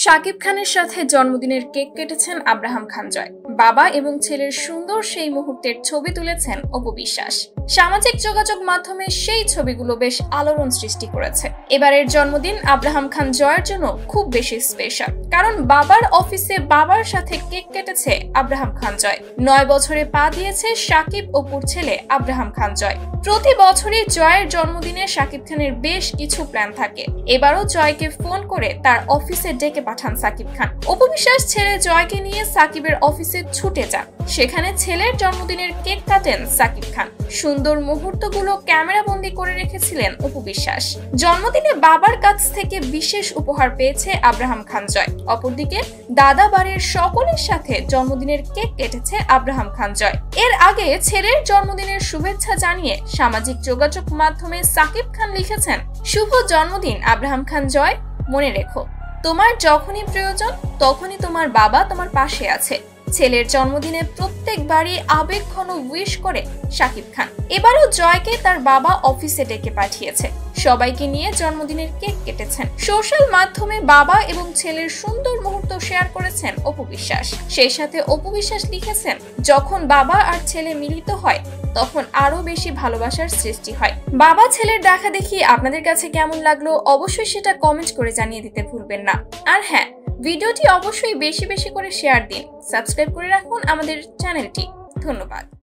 শাকিব খানের সাথে জন্মদিনের কেক কেটেছেন আব্রাহাম খান জয়। বাবা এবং ছেলের সুন্দর সেই মুহূর্তের ছবি তুলেছেন অপু বিশ্বাস। সামাজিক যোগাযোগ মাধ্যমে সেই ছবিগুলো বেশ আলোড়ন সৃষ্টি করেছে। এবারের জন্মদিন আব্রাহাম খান জয়ের জন্য খুব বেশি স্পেশাল, কারণ বাবার অফিসে বাবার সাথে কেক কেটেছে আব্রাহাম খান জয়। 9 বছরে পা দিয়েছে শাকিব অপুর ছেলে আব্রাহাম খান জয়। প্রতি বছরই জয়ের জন্মদিনে শাকিব খানের বেশ কিছু প্ল্যান থাকে। এবারও জয়কে ফোন করে তার অফিসে ডেকে পাঠান সাকিব খান। অপু বিশ্বাস ছেলে জয়কে নিয়ে সাকিবের অফিসে ছুটে যান। সেখানে ছেলের জন্মদিনের কেক কাটেন সাকিব খান। সুন্দর মুহূর্তগুলো ক্যামেরাবন্দি করে রেখেছিলেন অপু বিশ্বাস। জন্মদিনে বাবার কাছ থেকে বিশেষ উপহার পেয়েছে আব্রাহাম খান জয়। অপরদিকে দাদা বাড়ির সকলের সাথে জন্মদিনের কেক কেটেছে আব্রাহাম খান জয়। এর আগে ছেলের জন্মদিনের শুভেচ্ছা জানিয়ে সামাজিক যোগাযোগ মাধ্যমে সাকিব খান লিখেছেন, শুভ জন্মদিন আব্রাহাম খান জয়, মনে রেখো তোমার যখনই প্রয়োজন তখনই তোমার বাবা তোমার পাশে আছে। ছেলের জন্মদিনে প্রত্যেকবারই আবেগঘন উইশ করে শাকিব খান। এবারও জয়কে তার বাবা অফিসে ডেকে পাঠিয়েছে। সবাইকে নিয়ে জন্মদিনের কেক কেটেছেন। সোশ্যাল মাধ্যমে বাবা এবং ছেলের সুন্দর মুহূর্ত শেয়ার করেছেন অপু বিশ্বাস। সেই সাথে অপু বিশ্বাস লিখেছেন, যখন বাবা আর ছেলে মিলিত হয় তখন আরো বেশি ভালোবাসার সৃষ্টি হয়। বাবা ছেলের দেখা দেখি আপনাদের কাছে কেমন লাগলো অবশ্যই সেটা কমেন্ট করে জানিয়ে দিতে ভুলবেন না। আর হ্যাঁ, ভিডিওটি অবশ্যই বেশি বেশি করে শেয়ার দিন। সাবস্ক্রাইব করে রাখুন আমাদের চ্যানেলটি। ধন্যবাদ।